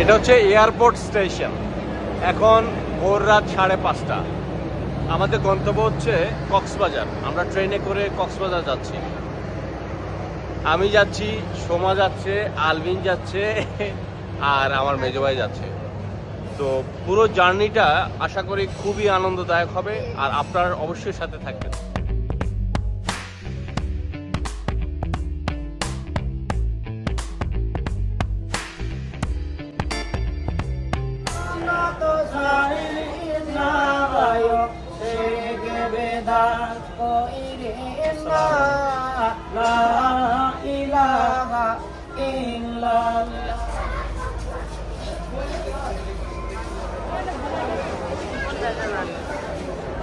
এটা হচ্ছে airport station. এখন ভোর রাত 5:30। আমাদের গন্তব্য হচ্ছে কক্সবাজার। আমরা ট্রেনে করে কক্সবাজার যাচ্ছি। আমি যাচ্ছি, সোমা যাচ্ছে, আলভিন যাচ্ছে, আর আমার মেজো ভাই যাচ্ছে। তো পুরো জার্নিটা আশা করি খুবই আনন্দদায়ক হবে, আর আপনার অবশ্যই সাথে থাকবেন।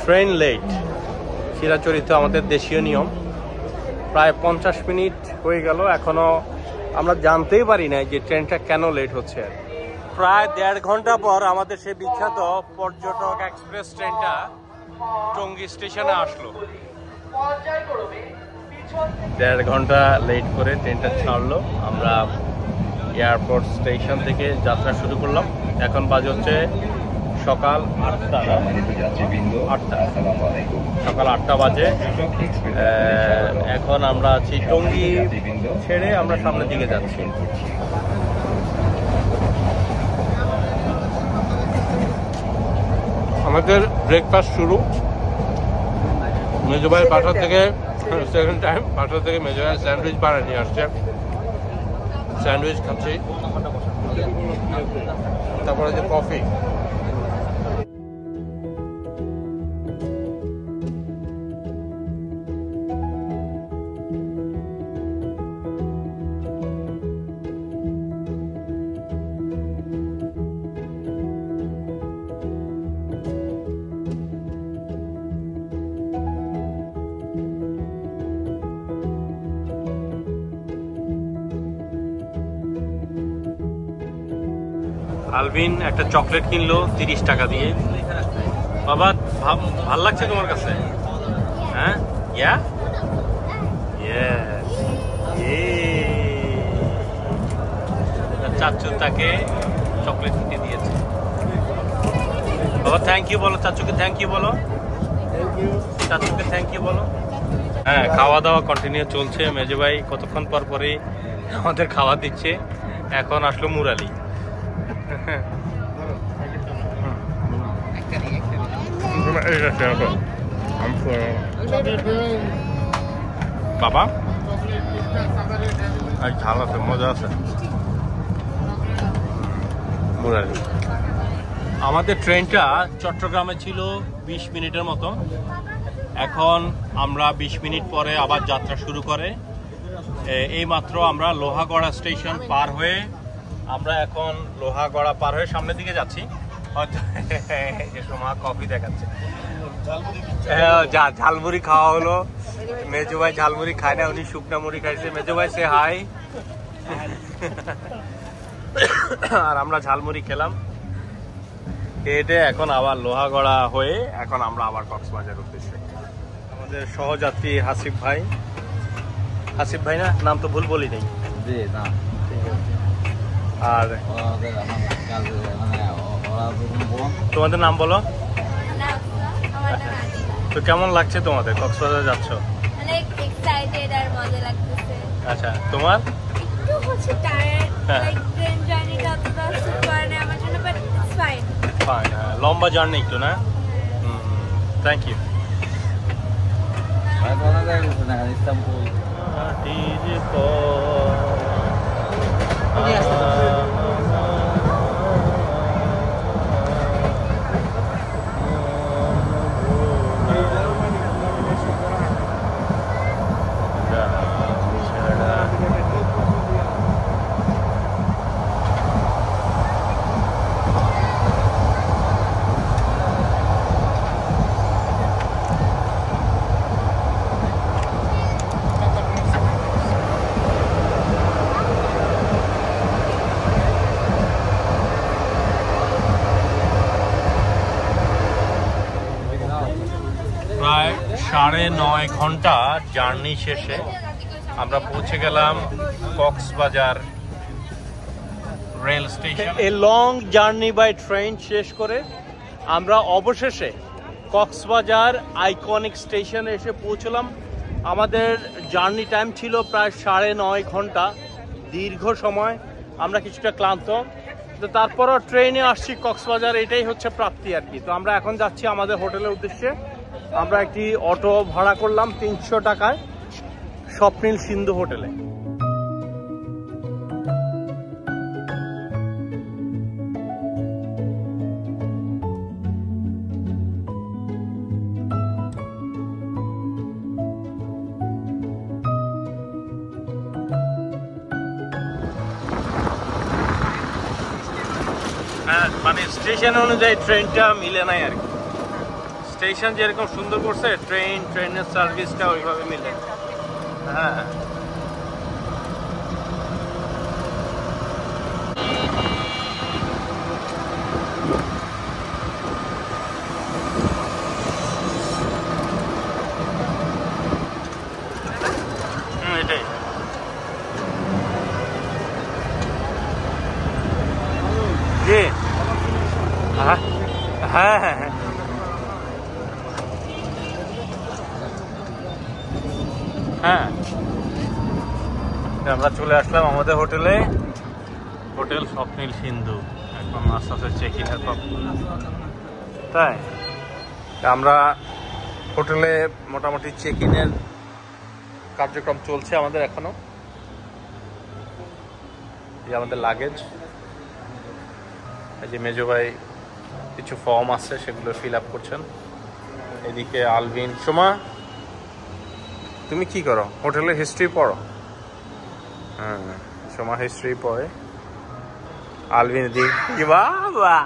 ট্রেন লেট, চিরাচরিত আমাদের দেশীয় নিয়ম। প্রায় 50 মিনিট হয়ে গেল, এখনো আমরা জানতেই পারি না যে ট্রেনটা কেন লেট হচ্ছে। প্রায় 1.5 ঘন্টা পর আমাদের সেই বিখ্যাত পর্যটক এক্সপ্রেস ট্রেনটা টঙ্গী স্টেশনে আসলো। 1.5 ঘন্টা লেট করে ট্রেনটা ছাড়লো। আমরা এয়ারপোর্ট স্টেশন থেকে যাত্রা শুরু করলাম। এখন বাজে হচ্ছে সকাল 8টা। সকাল 8টা বাজে। এখন আমরা আছি টঙ্গী ছেড়ে আমরা সামনের দিকে যাচ্ছি। আমাদের ব্রেকফাস্ট শুরু। মেজো ভাই বাসা থেকে সেকেন্ড টাইম বাসা থেকে মেজো ভাই স্যান্ডউইচ বানিয়ে নিয়ে আসছে। স্যান্ডউইচ খাচ্ছি, তারপরে যে কফি। আলভিন একটা চকলেট কিনলো 30 টাকা দিয়ে। বাবা ভাল লাগছে তোমার কাছে? হ্যাঁ, ইয়া চাচু তাকে চকলেট কিনে দিয়েছে। বাবা থ্যাংক ইউ বলো, চাচুকে থ্যাংক ইউ বলো, চাচুকে থ্যাংক ইউ বলো। হ্যাঁ, খাওয়া দাওয়া কন্টিনিউ চলছে। মেজো ভাই কতক্ষণ পর পরে আমাদের খাওয়া দিচ্ছে। এখন আসলো মুরালি। বাবা আজ ঝাল আছে, মজা আছে। মুরালি। আমাদের ট্রেনটা চট্টগ্রামে ছিল 20 মিনিটের মতো। এখন আমরা 20 মিনিট পরে আবার যাত্রা শুরু করে। এই মাত্র আমরা লোহাগড়া স্টেশন পার হয়ে আমরা এখন লোহাগড়া পার হয়ে সামনের দিকে যাচ্ছি। হয়তো সময় কফি দেখাচ্ছে। ঝালমুড়ি খাওয়া হলো। মেজো ভাই ঝালমুড়ি খায় না, উনি শুকনা মুড়ি খাইছে। মেজো ভাই সে হাই। আর আমরা ঝালমুড়ি খেলাম। এটা এখন আবার লোহাগড়া হয়ে এখন আমরা আবার কক্সবাজার উদ্দেশ্যে। আমাদের সহযাত্রী হাসিফ ভাই। হাসিফ ভাই না, নাম তো ভুল বলি নাই। আর তোমাদের নাম বলো। তো কেমন লাগছে তোমাদের? কক্সবাজার যাচ্ছ? অনেক এক্সাইটেড আর মজা লাগতেছে। আচ্ছা, তোমার? একটু হচ্ছে টায়ার্ড, লাইক ট্রেন জার্নিটা অতটা সুপার না আমার জন্য, বাট ইটস ফাইন। ফাইন, লম্বা জার্নি একটু না? Thank you. ইস্তাম্বুল প্রায় 9.5 ঘন্টা জার্নি শেষে আমরা পৌঁছে গেলাম Cox's Bazar rail station. A long journey by train শেষ করে আমরা অবশেষে কক্সবাজার আইকনিক স্টেশনে এসে পৌঁছলাম। আমাদের জার্নি টাইম ছিল প্রায় 9.5 ঘন্টা, দীর্ঘ সময়। আমরা কিছুটা ক্লান্ত, তো তারপরও ট্রেনে আসছি কক্সবাজার, এটাই হচ্ছে প্রাপ্তি আর কি। তো আমরা এখন যাচ্ছি আমাদের হোটেলের উদ্দেশ্যে। আমরা একটি অটো ভাড়া করলাম 300 টাকায় স্বপ্নীল সিন্ধু হোটেলে। মানে স্টেশন অনুযায়ী ট্রেনটা মিলে নাই আর কি। স্টেশন যেরকম সুন্দর করছে, ট্রেনের সার্ভিসটা ওইভাবে মিলে। হ্যাঁ, এটাই। জি, হ্যাঁ হ্যাঁ হ্যাঁ হ্যাঁ হ্যাঁ। আমরা চলে আসলাম আমাদের হোটেলে, হোটেল স্বপ্নীল সিন্ধু। এখন আস্তে আস্তে চেক ইনের পর, তাই আমরা হোটেলে মোটামুটি চেক ইনের কার্যক্রম চলছে আমাদের এখনো। এই আমাদের লাগেজ, এই যে মেজো ভাই কিছু ফর্ম আছে সেগুলো ফিল আপ করছেন। এদিকে আলভিন। সোমা, তুমি কি করো? হোটেলের হিস্ট্রি পড়ো? হ্যাঁ, সোমা হিস্ট্রি পড়ে। আলভিন এদিকে বাবা,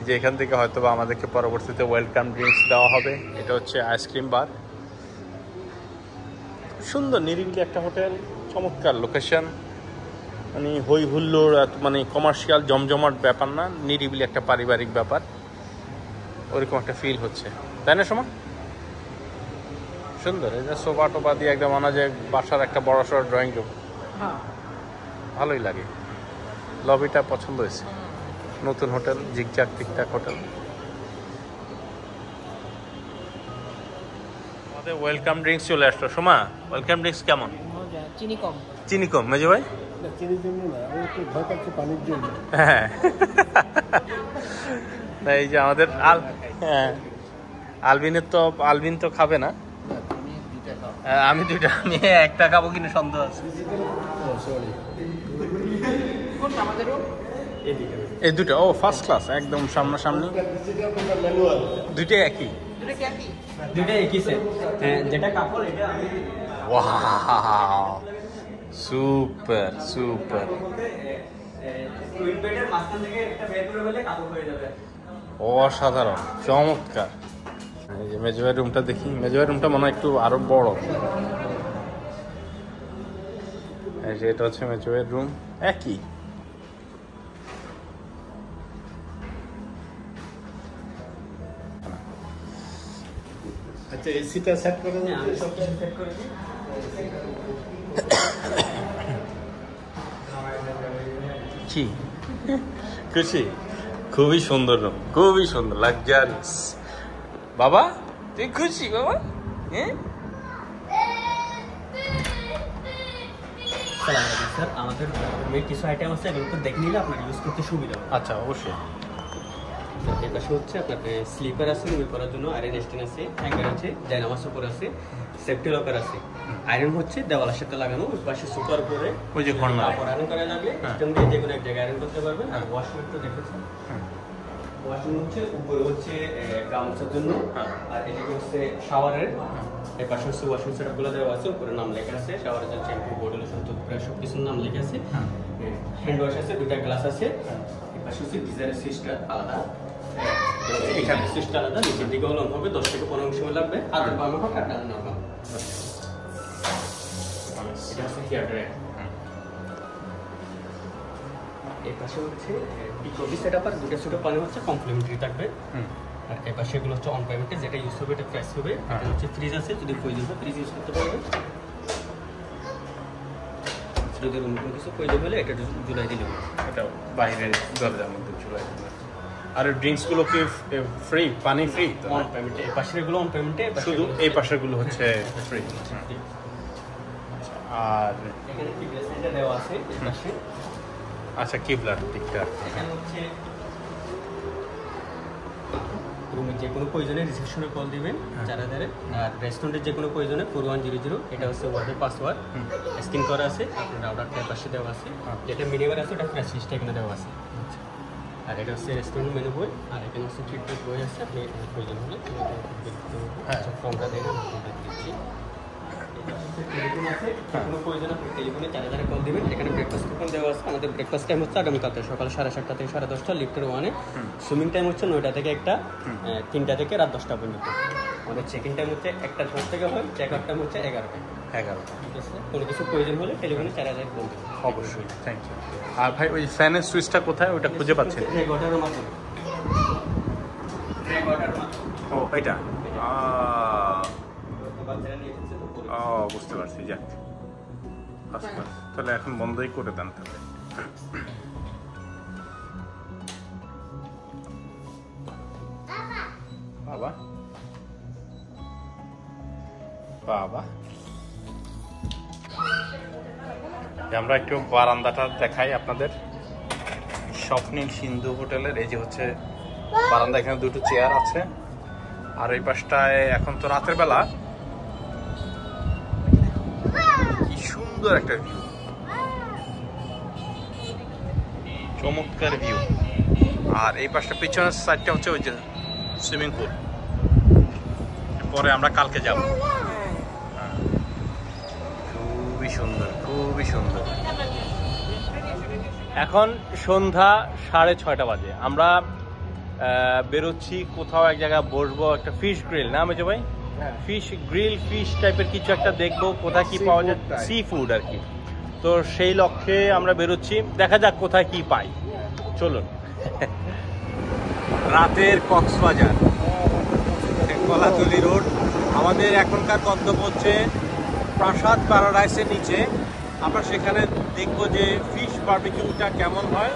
যে এখান থেকে হয়তো বা আমাদেরকে পরবর্তীতে ওয়েলকাম ড্রিঙ্কস দেওয়া হবে। এটা হচ্ছে আইসক্রিম বার। সুন্দর নিরিবিলি একটা হোটেল, চমৎকার লোকেশন। মানে হই হুল্লোড়, মানে কমার্শিয়াল জমজমাট ব্যাপার না, নিরিবিলি একটা পারিবারিক ব্যাপার, ওরকম একটা ফিল হচ্ছে, তাই না সোমা? সুন্দর। এই যে সোফা টোফা দিয়ে একদম মনে হয় যে বাসার একটা বড় সড় ড্রয়িং রুম। ভালোই লাগে, লবিটা পছন্দ হয়েছে। নতুন হোটেল, জিগজাগ টিকটাক হোটেল। আমাদের ওয়েলকাম ড্রিঙ্কস চলে আসলো। সোমা, ওয়েলকাম ড্রিঙ্কস কেমন? চিনি কম। চিনি কম, মেজো ভাই? হ্যাঁ, এই যে আমাদের আলবিন তো খাবে না। আমি দুইটা, আমি একটা খাবো কিনা সন্দেহ আছে। এই দুটো ও ফার্স্ট ক্লাস, একদম সামনাসামনি। দুইটাই একই, দুইটাই একই সেট। যেটা কাপড় এটা ওয়াও, সুপার সুপার। অসাধারণ, চমৎকার। এই যে মেজবাই রুমটা দেখি, মেজবাই রুমটা মনে হয় একটু আরো বড়। এই যে এটা হচ্ছে মেজবাই রুম, একই। আচ্ছা, এসিটা সেট করে দিন, আমি সব কিছু সেট করে দিই। কি খুশি? খুবই সুন্দর রুম, খুবই সুন্দর, লাক্সারিয়াস। বাবা তুই খুশি বাবা? হ্যাঁ স্যার, আমাদের কিছু আইটেম আছে, এগুলো দেখে নিলে আপনার ইউজ করতে সুবিধা হবে। আচ্ছা, অবশ্যই। এর পাশে হচ্ছে আপনার স্লিপার আছে, রুমে পড়ার জন্য আয়রন স্ট্যান্ড আছে, হ্যাঙ্গার আছে, জায়নামাজ উপর আছে, সেফটি লকার আছে। আয়রন হচ্ছে দেওয়ালের সাথে লাগানো, ওই পাশে সুপার করে ওই যে কর্নার কাপড় আয়রন করা লাগলে স্ট্যান্ড দিয়ে যে কোনো এক জায়গায় আয়রন করতে পারবেন। আর ওয়াশরুম তো দেখেছেন, ওয়াশরুম হচ্ছে উপরে হচ্ছে গামছার জন্য, আর এদিকে হচ্ছে শাওয়ারের। এর পাশে হচ্ছে ওয়াশরুম সেটআপ গুলো দেওয়া আছে, উপরে নাম লেখা আছে, শাওয়ারের জন্য শ্যাম্পু, বডি লোশন, টুথব্রাশ সব কিছুর নাম লেখা আছে। হ্যান্ড ওয়াশ আছে, দুটা গ্লাস আছে। এর পাশে হচ্ছে গিজারের সুইচটা আলাদা, এখানে সুইচটা আলাদা, নিচের দিকে অন হবে, 10 থেকে 15 সময় লাগবে। হাতের বামে হোক আর ডানে হোক। এটা হচ্ছে থিয়েটারে। এই পাশে হচ্ছে পিকোবি সেটআপ আর দুটো ছোট পানি হচ্ছে কমপ্লিমেন্টারি থাকবে। আর এই পাশে এগুলো হচ্ছে অন পেমেন্টে, যেটা ইউজ হবে এটা প্রাইস হবে। এটা হচ্ছে ফ্রিজ আছে, যদি প্রয়োজন হয় ফ্রিজ ইউজ করতে পারবেন। যদি অন্য কোনো কিছু প্রয়োজন হলে এটা জুলাই দিলে এটা বাইরের দরজার মধ্যে চলে আসবে। আর ড্রিঙ্কসগুলো কি ফ্রি, পানি ফ্রি? অন পেমেন্টে, এই পাশের গুলো অন পেমেন্টে, শুধু এই পাশেরগুলো হচ্ছে ফ্রি। আর এখানে কি ব্রেসলেটটা দেওয়া আছে এই পাশে। আচ্ছা, কিবলার দিকটা এখানে হচ্ছে রুমে যে কোনো প্রয়োজনে রিসেপশনে কল দিবেন 4000 আর রেস্টুরেন্টের যে কোনো প্রয়োজনে 4100, এটা হচ্ছে ওয়ার্ডের পাসওয়ার্ড স্ক্রিন করা আছে, আপনার রাউটারটার পাশে দেওয়া আছে, যেটা মিনিবার আছে ওটা ফ্রেশ লিস্টে এখানে দেওয়া আছে। আর এটা হচ্ছে রেস্টুরেন্ট মেনু বই, আর এখানে হচ্ছে ফিডব্যাক বই আছে, আপনি প্রয়োজন হলে ফর্মটা দেন, আমি ফর্মটা দিচ্ছি। টেলিফোন আছে, কোনো প্রয়োজন আপনি টেলিফোনে 4000 কল দিবেন। এখানে ব্রেকফাস্ট কুপন দেওয়া আছে। আমাদের ব্রেকফাস্ট টাইম হচ্ছে আগামীকালকে সকাল 7:30 থেকে 10:30, লিফটের 1-এ। সুইমিং টাইম হচ্ছে 9টা থেকে 1টা, 3টা থেকে রাত 10টা পর্যন্ত। আমাদের চেকিং টাইম হচ্ছে 1টার পর থেকে হয়, চেক আউট টাইম হচ্ছে 11টা। ঠিক আছে, কোনো কিছু প্রয়োজন হলে টেলিফোনে 4000 কল দিবেন। অবশ্যই, থ্যাংক ইউ। আর ভাই ওই ফ্যানের সুইচটা কোথায়, ওটা খুঁজে পাচ্ছেন? রেকর্ডারের মাধ্যমে। ও এটা বুঝতে পারছি। যাক, আচ্ছা, তাহলে এখন বন্ধই করে দেন তাহলে। বাবা বাবা, আমরা একটু বারান্দাটা দেখাই আপনাদের। স্বপ্নীল সিন্ধু হোটেলের এই যে হচ্ছে বারান্দা, এখানে দুটো চেয়ার আছে। আর এই পাশটায় এখন তো রাতের বেলা, কি সুন্দর একটা ভিউ, চমৎকার ভিউ। আর এই পাশটা পিছনের সাইডটা হচ্ছে ওই যে সুইমিং পুল, পরে আমরা কালকে যাব। খুবই সুন্দর, খুবই সুন্দর। এখন সন্ধ্যা 6:30 বাজে, আমরা বেরোচ্ছি কোথাও এক জায়গায় বসবো, একটা ফিশ গ্রিল, না মেজো ভাই? ফিশ গ্রিল, ফিশ টাইপের কিছু একটা দেখবো, কোথায় কি পাওয়া যায়, সি ফুড আর কি। তো সেই লক্ষ্যে আমরা বেরোচ্ছি, দেখা যাক কোথায় কি পাই। চলুন। রাতের কক্সবাজার, কলাতলি রোড। আমাদের এখনকার গন্তব্য হচ্ছে প্রাসাদ প্যারাডাইসের নিচে। আমরা সেখানে দেখবো যে ফিশ বারবিকিউটা কেমন হয়,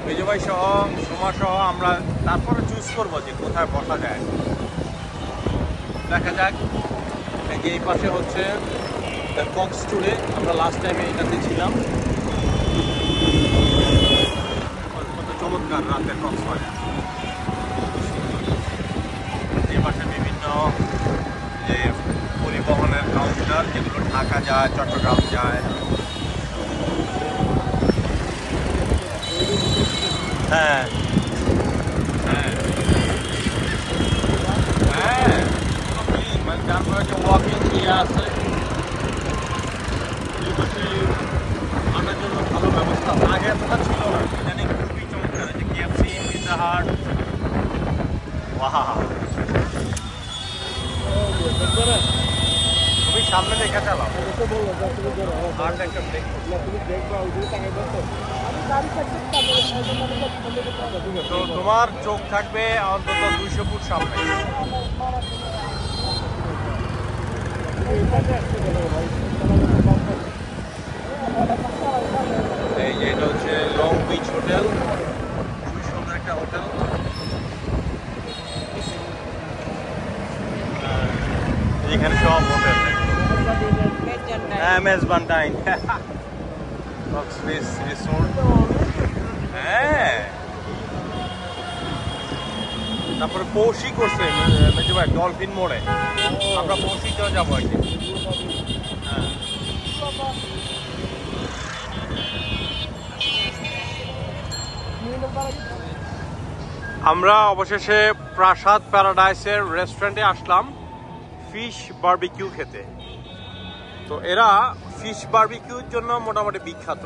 মেজো ভাই সহ, সোমা সহ। আমরা তারপরে চুজ করবো যে কোথায় বসা যায়। দেখা যাক। যে এই পাশে হচ্ছে কক্স ট্যুরে, আমরা লাস্ট টাইমে এটাতে ছিলাম। কত চমৎকার রাতের কক্সবাজার। এই পাশে বিভিন্ন যে পরিবহনের কাউন্টার, যেগুলো ঢাকা যায়, চট্টগ্রাম যায়। হ্যাঁ হ্যাঁ হ্যাঁ, মানে তারপরে একটা ওয়াকিং ইয়ে আছে, আনার জন্য ভালো ব্যবস্থা। আগে এতটা ছিল না, জানি খুবই চমৎকার। যে KFC, পিৎজা হাট, তুমি সামনে দেখে চালাও। আর একটা ব্রেক, তো তোমার চোখ থাকবে অন্তত 200 ফুট সামনে। এই যে এটা হচ্ছে লং বিচ হোটেল, খুবই সুন্দর একটা হোটেল। এখানে সব হোটেল, মেজবান্টাইন, কক্সবিচ রিসোর্ট। হ্যাঁ, তারপরে পৌষি করছে মেজো ভাই, ডলফিন মোড়ে। আমরা পৌষিতেও যাবো একদিন। হ্যাঁ, আমরা অবশেষে প্রাসাদ প্যারাডাইসের রেস্টুরেন্টে আসলাম ফিশ বারবিকিউ খেতে। তো এরা ফিশ বারবিকিউর জন্য মোটামুটি বিখ্যাত।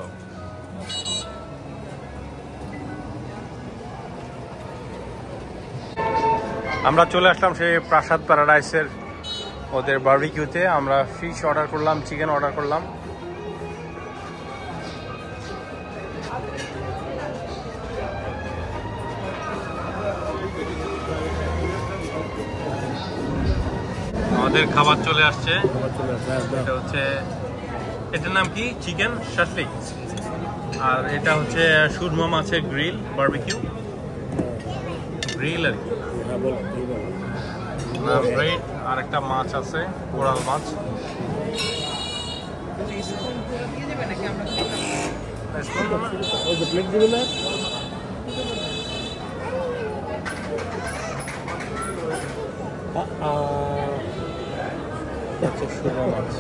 আমরা চলে আসলাম সেই প্রাসাদ প্যারাডাইসের ওদের বারবিকিউতে। আমরা ফিশ অর্ডার করলাম, চিকেন অর্ডার করলাম। আমাদের খাবার চলে আসছে। এটা হচ্ছে এটার নাম কি? Chicken shashlik. আর এটা হচ্ছে সুরমা মাছের গ্রিল, বারবিকিউ গ্রিল আর কি। ব্রেড আর একটা মাছ আছে, কোরাল মাছ। সুরমা মাছ।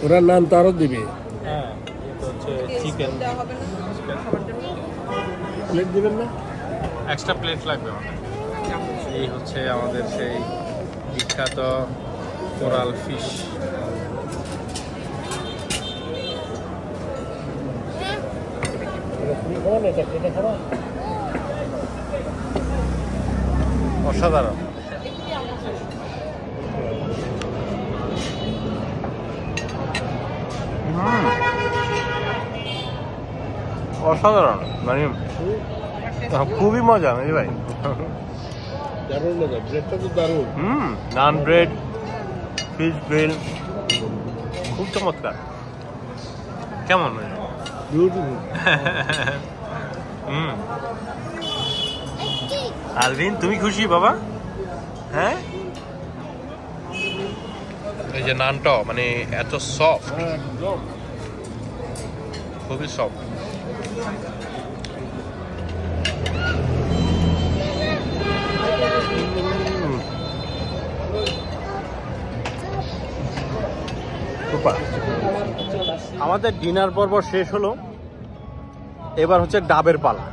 ওরা নাম তো আরো দিবে। হ্যাঁ, এটা হচ্ছে চিকেন। প্লেট দিবেন না? এক্সট্রা প্লেট লাগবে আমাদের। এই হচ্ছে আমাদের সেই বিখ্যাত কোরাল ফিশ। অসাধারণ। অসাধারণ, মানে খুবই মজা নাকি ভাই? দারুণ মজা, ব্রেডটা তো দারুণ। নান ব্রেড, ফিশ গ্রিল, খুব চমৎকার। কেমন? আলভিন, তুমি খুশি বাবা? হ্যাঁ, এই যে নানটাও মানে এত সফট, খুবই সফট। আমাদের ডিনার পর্ব শেষ হলো, এবার হচ্ছে ডাবের পালা।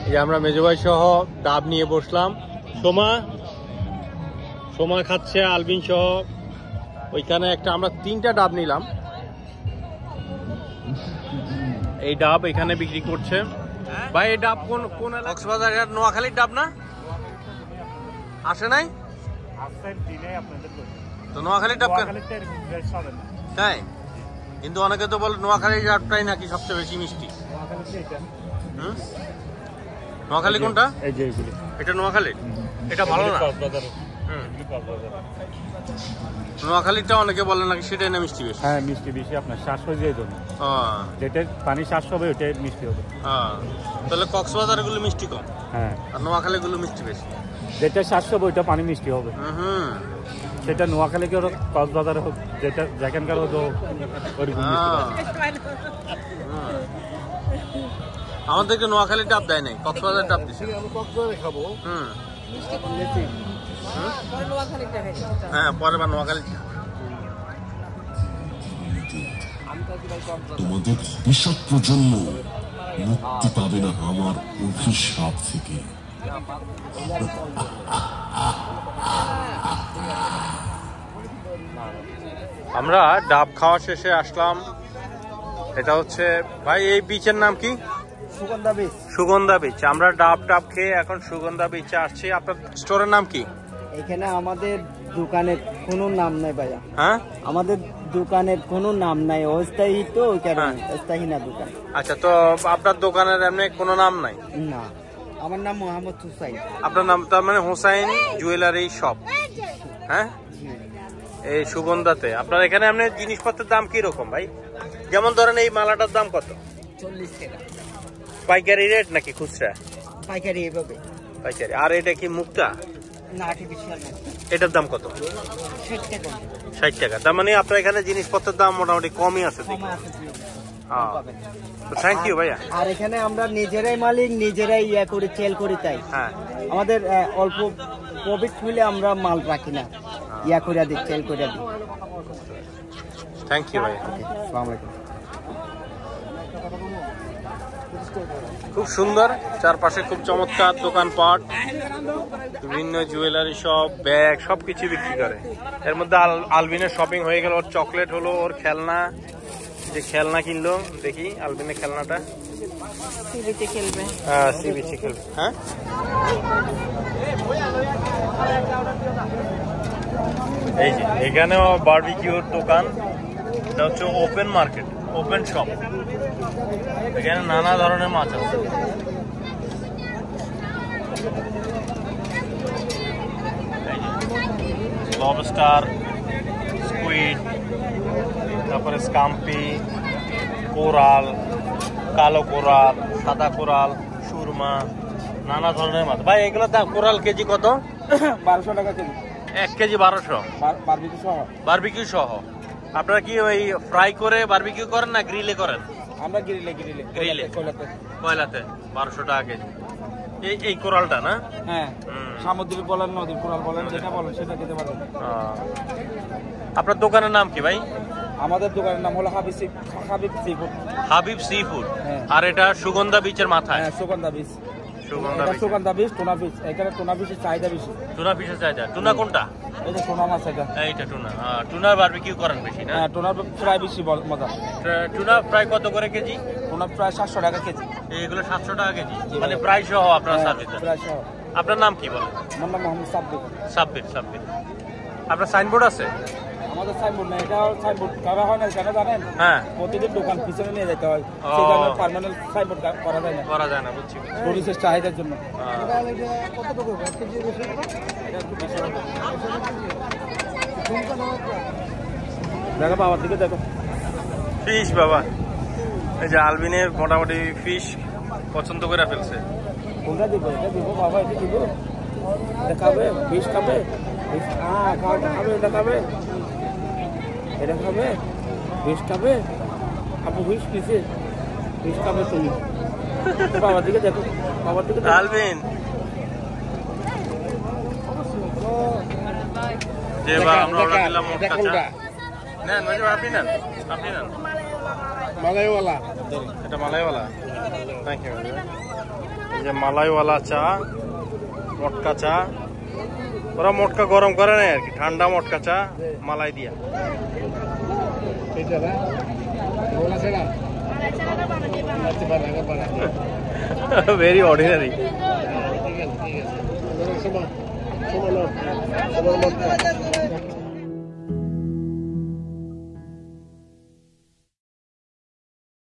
এই যে আমরা মেজভাই সহ ডাব নিয়ে বসলাম। সোমা খাচ্ছে, আলবিন সহ। ওইখানে একটা আমরা 3টা ডাব নিলাম। এই ডাব এখানে বিক্রি করছে ভাই। এই ডাব কোন কক্সবাজার নোয়াখালীর ডাব না? আসে নাই তো নোয়াখালীর ডাব? তাই, কিন্তু অনেকে তো বলে নোয়াখালীর ডাবটাই নাকি সবচেয়ে বেশি মিষ্টি। নোয়াখালী কোনটা? এটা নোয়াখালী, এটা ভালো না। নোয়াখালীটা অনেকে বলে নাকি সেটাই না মিষ্টি বেশি? হ্যাঁ, মিষ্টি বেশি। আপনার শ্বাস হয়ে যায় জন্য, যেটা পানি শ্বাস হবে ওটাই মিষ্টি হবে। তাহলে কক্সবাজার গুলো মিষ্টি কম, হ্যাঁ, আর নোয়াখালী গুলো মিষ্টি বেশি। যেটা শ্বাস হবে ওইটা পানি মিষ্টি হবে। সেটা নোয়াখালীকে হোক, কক্সবাজারে হোক, যেটা যেখানকার হোক ওরকম মিষ্টি হবে। আমাদেরকে নোয়াখালী ডাব দেয় নাই, কক্সবাজার ডাব দিচ্ছে। খাবো। হ্যাঁ, পরের বার নোয়াখালী। তোমাদের ভবিষ্যৎ প্রজন্ম মুক্তি পাবে না আমার অভিশাপ থেকে। আমরা ডাব খাওয়া শেষে আসলাম। এটা হচ্ছে ভাই, এই বিচের নাম কি? সুগন্ধা বিচ। সুগন্ধা বিচ। আমরা ডাব খেয়ে এখন সুগন্ধা বিচে আসছি। আপনার স্টোরের নাম কি? এখানে আমাদের দোকানের কোনো নাম নাই ভাইয়া। হ্যাঁ, আমাদের দোকানের কোনো নাম নাই, অস্থায়ী তো ওই কারণে স্থায়ী না দোকান। আচ্ছা, তো আপনার দোকানের এমনি কোনো নাম নাই? না, আমার নাম মোহাম্মদ হুসাইন। আপনার নাম তার মানে হুসাইন জুয়েলারি শপ? হ্যাঁ, এই সুগন্ধাতে। আপনার এখানে এমনি জিনিসপত্রের দাম কি রকম ভাই? যেমন ধরেন এই মালাটার দাম কত? 40 টাকা। পাইকারি রেট নাকি খুচরা? পাইকারি এভাবে। পাইকারি। আর এটা কি মুক্তা? না, আর্টিফিশিয়াল। এটার দাম কত? 60 টাকা। 60 টাকা। তার মানে আপনার এখানে জিনিসপত্রের দাম মোটামুটি কমই আছে। থ্যাংক ইউ ভাইয়া। আর এখানে আমরা নিজেরাই মালিক, নিজেরাই করে সেল করি। তাই আমাদের অল্প প্রফিট হলে আমরা মাল রাখি না, করে দিই, সেল করে দিই। থ্যাংক ইউ ভাইয়া। আসসালামু আলাইকুম। খুব সুন্দর, চারপাশে খুব চমৎকার দোকানপাট, বিভিন্ন জুয়েলারি শপ, ব্যাগ, সবকিছু বিক্রি করে। এর মধ্যে আলবিনের শপিং হয়ে গেল। ওর চকলেট হলো, ওর খেলনা, যে খেলনা কিনলো। দেখি আলবিনের খেলনাটা। সি বিচে খেলবে। হ্যাঁ, এই যে এখানেও বারবিকিউর দোকান। এটা হচ্ছে ওপেন মার্কেট, ওপেন শপ। এখানে নানা ধরনের মাছ আছে। লবস্টার, স্কুইড, তারপরে স্কাম্পি, কোরাল, কালো কোরাল, সাদা কোরাল, সুরমা, নানা ধরনের মাছ। ভাই এগুলো কোরাল কেজি কত? 1200 টাকা কেজি। 1 কেজি 1200 বারবিকিউ সহ। বারবিকিউ সহ। আপনারা কি ওই ফ্রাই করে বারবিকিউ করেন না গ্রিলে করেন? আমরা গ্রিলে কয়লাতে 1200 টাকা কেজি। এই কোরালটা না? হ্যাঁ, সামুদ্রিক বলেন, নদীর কোরাল বলেন, যেটা বলেন সেটা খেতে পারবেন। আপনার দোকানের নাম কি ভাই? আমাদের দোকানের নাম হলো Habib sea food. Habib sea food. আর এটা সুগন্ধা বিচের মাথায়? হ্যাঁ, Sugandha beach. Sugandha beach, tuna fish. এখানে টুনা ফিশের চাহিদা বেশি। টুনা ফিশের চাহিদা। টুনা কোনটা? এটা টুনা মাছ। এইটা টুনা। টুনার বারবিকিউ করেন বেশি না? হ্যাঁ, টুনার ফ্রাই বেশি মজা। টুনা ফ্রাই কত করে কেজি? টুনা ফ্রাই 700 টাকা কেজি। এগুলো 700 টাকা কেজি, মানে প্রায় সহ আপনার সার্ভিস? ফ্রাই সহ। আপনার নাম কি বলেন? আমার নাম মোহাম্মদ সাব্বির। সাব্বির। আপনার সাইনবোর্ড আছে? আমাদের সাইনবোর্ড না, এটা সাইনবোর্ড করা হয় না কেন জানেন? হ্যাঁ, প্রতিদিন দোকান পিছনে নিয়ে যেতে হয়, সেই কারণে পার্মানেন্ট সাইনবোর্ড করা যায় না। বুঝছি, টুরিস্টের চাহিদার জন্য। দেখো বাবার দিকে দেখো, ফিশ বাবা। এই যে আলবিনের মোটামুটি ফিশ পছন্দ করে ফেলছে। কোনটা দিব? এটা দিব বাবা, এটা দিব। এটা খাবে? ফিশ খাবে? খাবে, এটা খাবে, এটা খাবে, ফিশ খাবে। আপু ফিশ পিসে ফিশ খাবে তুমি। বাবার দিকে দেখো, বাবার দিকে দেখো। আলবিন যে বা আমরা অর্ডার দিলাম মটকা চা। নেন ভাই, আপনি নেন। মালাইওয়ালা। এটা মালাইওয়ালা। Thank you. এই যে মালাইওয়ালা চা, মটকা চা। ওরা মটকা গরম করে না আর কি, ঠান্ডা মটকা চা মালাই দিয়া। Very ordinary. ঠিক আছে।